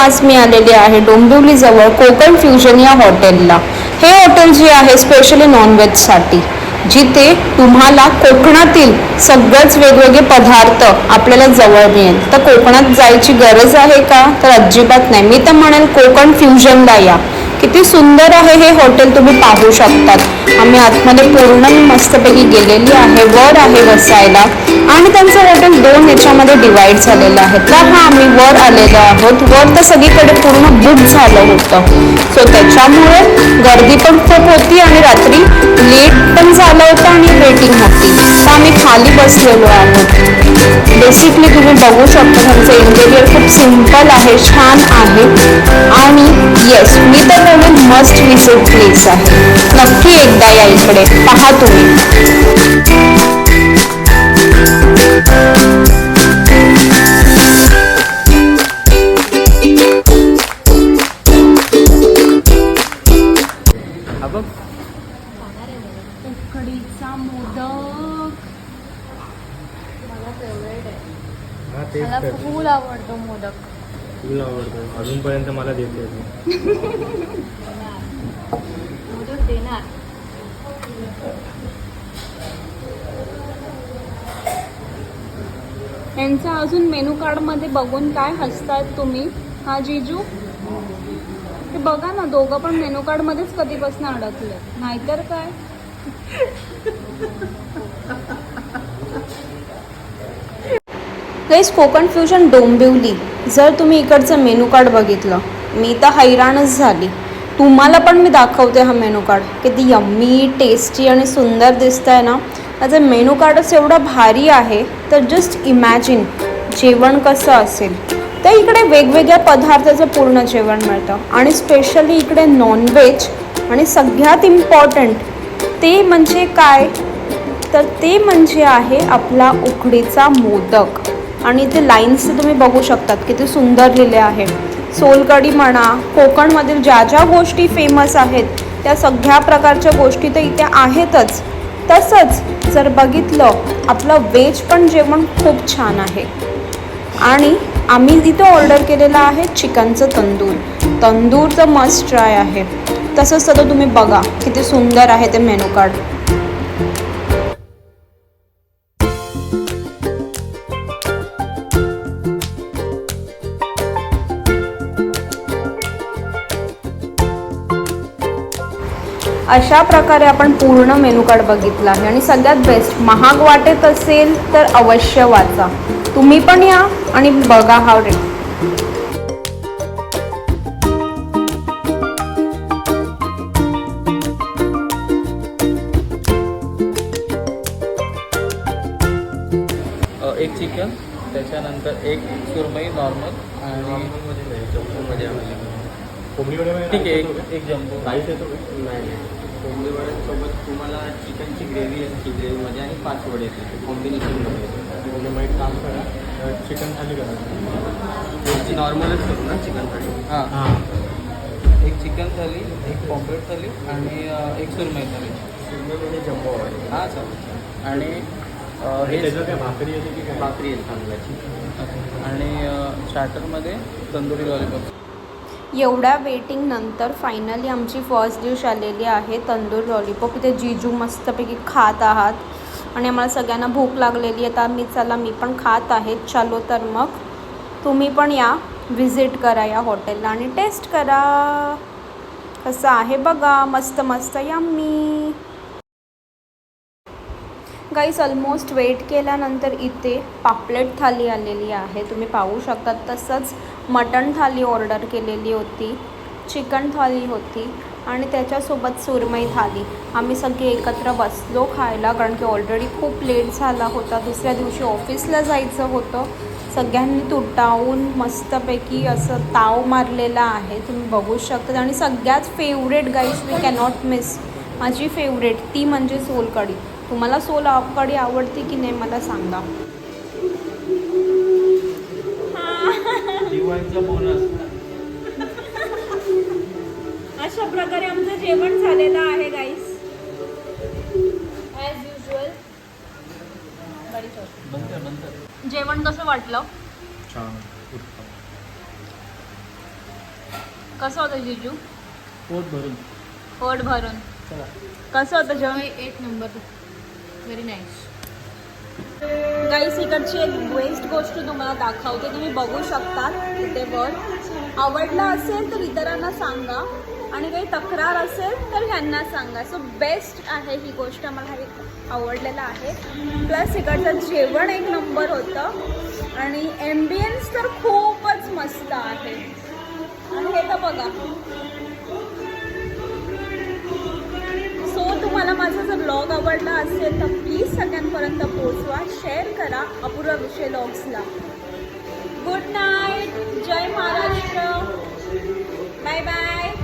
आज मी आलेली आहे डोंबिवली जवळ कोकण फ्युजन या हॉटेलला। हे हॉटेल जे आहे स्पेशली नॉनव्हेजसाठी, जिथे तुम्हाला कोकणातील सगळेच वेगवेगळे पदार्थ आपल्याला जवळ मिळेल। तर कोकणात जायची गरज आहे का? तर अजिबात नाही। मी तर म्हणेल कोकण फ्युजनला या। किती सुंदर आहे हे हॉटेल, तुम्ही पाहू शकतात। आम्ही आतमध्ये पूर्ण मस्तपैकी गेलेली आहे, वर आहे बसायला आणि त्यांचं हॉटेल 2 याच्यामध्ये डिवाइड झालेलं आहे। तर आम्ही वर आलेलो आहोत। वर तर सगळीकडे पूर्ण बुक झालं होतं, सो त्याच्यामुळे गर्दी पण खूप होती आणि रात्री लेट पण झालं होतं आणि वेटिंग होती। तर आम्ही खाली बसलेलो आहोत। बेसिकली तुम्ही बघू शकता त्यांचं इंटेरियर खूप सिंपल आहे, छान आहे आणि येस, मी तर म्हणेन मस्ट विजिट प्लेस आहे। नक्की एकदा या इकडे, पहा तुम्ही। उकडीचा मोदक मला फेवरेट आहे। मला फुल आवडतो मोदक। फुल आवडतो, अजूनपर्यंत मला देते मोदक देणार। यांचा अजून मेनू कार्ड मध्ये बघून काय हसतायत तुम्ही? हा जीजू, ते बघा ना, दोघं पण मेनू कार्ड मध्येच कधीपासून अडकले, नाहीतर काय। गाईस, कोकण फ्युजन डोंबिवली, जर तुम्ही इकडचं मेनू कार्ड बघितलं, मी तर हैराणच झाली। तुम्हाला पण मी दाखवते हा मेनू कार्ड, किती यम्मी, टेस्टी आणि सुंदर दिसत आहे ना। त्याचं मेनू कार्डच एवढं भारी आहे, तर जस्ट इमॅजिन जेवण कसं असेल। तर इकडे वेगवेगळ्या पदार्थाचं पूर्ण जेवण मिळतं आणि स्पेशली इकडे नॉनव्हेज, आणि सगळ्यात इम्पॉर्टंट ते म्हणजे काय, तर ते म्हणजे आहे आपला उकडीचा मोदक। आणि ते लाईन्स तुम्ही बघू शकतात किती सुंदर लिहिले आहे। सोलकढी म्हणा, कोकणमधील ज्या ज्या गोष्टी फेमस आहेत त्या सगळ्या प्रकारच्या गोष्टी तर इथे आहेतच। तसंच जर बघितलं, आपलं व्हेज पण जेवण खूप छान आहे। आणि आम्ही इथं ऑर्डर केलेलं आहे चिकनचं तंदूर। तंदूर तर मस्ट ट्राय आहे। तसंच तर तुम्ही बघा किती सुंदर आहे ते मेनू कार्ड। अशा प्रकारे आपण पूर्ण मेनू कार्ड बघितला आहे आणि सगळ्यात बेस्ट, महाग वाटत असेल तर अवश्य वाचा। तुम्ही पण या आणि बघा हा रेट। एक चिकन, त्याच्यानंतर एक सुरमई नॉर्मल आणि ठीक आहे, एक जम्बो राईस येतो। नाही, कोंबडी वड्यांसोबत तुम्हाला चिकनची ग्रेव्ही असते, ग्रेव्हीमध्ये आणि 5 वडे येते कॉम्बिनेशनमध्ये। मग एक काम करा, चिकन थाली करा, नॉर्मलच करू ना चिकन थाली। हां, एक चिकन थाली, एक पॉम्प्लेट थाली आणि एक सुरमई थाली। सुरमईमध्ये जम्बो आहे। हां चालेल। आणि हे त्याचं काय भाकरी येते की काय? भाकरी येते तांदळाची। आणि स्टार्टरमध्ये तंदुरी लॉलीपॉप। एवढ्या वेटिंग नंतर फायनली आमची फर्स्ट डिश आलेली आहे, तंदूर लॉलीपॉप। इथे जीजू मस्तपैकी खात आहात आणि आम्हाला सगळ्यांना भूक लागलेली आहे। तर मी पण खात आहे। चलो तर मग तुम्ही पण या, व्हिजिट करा या हॉटेलला आणि टेस्ट करा कसं आहे बघा। मस्त मस्त यम्मी। गाईस, ऑलमोस्ट वेट केल्यानंतर इथे पापलेट थाली आलेली आहे, तुम्ही पाहू शकतात। तसंच मटण थाली ऑर्डर केलेली होती, चिकन थाली होती आणि त्याच्यासोबत सुरमई थाली। आम्ही सगळे एकत्र बसलो खायला, कारण की ऑलरेडी खूप लेट झाला होता, दुसऱ्या दिवशी ऑफिसला जायचं होतं। सगळ्यांनी तुटावून मस्तपैकी असं ताव मारलेला आहे, तुम्ही बघू शकता। आणि सगळ्यात favourite guys, we cannot miss, माझी फेवरेट ती म्हणजे सोलकढी। तुम्हाला सोलकढी आवडते की नाही मला सांगा। अशा प्रकारे आमचं जेवण झालेलं आहे गाईस, ॲज युजल। जेवण कसं वाटलं? छान, कसं होतं जिजू? पोट भरून. पोट भरून. चला. कसं होतं जेवण? एक नंबर, व्हेरी नाईस. गाईस, इकडची एक बेस्ट गोष्ट तुम्हाला दाखवते, तुम्ही बघू शकता इथे वर. आवडला असेल तर इतरांना सांगा आणि काही तक्रार असेल तर ह्यांना सांगा. सो बेस्ट आहे ही गोष्ट, मला हे आवडलेलं आहे. प्लस इकडचं जेवण एक नंबर होतं आणि ॲम्बियन्स तर खूपच मस्त आहे. आणि हे तर बघा. सो तुम्हाला माझा जर ब्लॉग आवडला असेल तर प्लीज सगळ्यांपर्यंत पोहोचवा, शेअर करा अपूर्व विषय व्लॉग्सला. गुड नाईट, जय महाराष्ट्र, बाय बाय.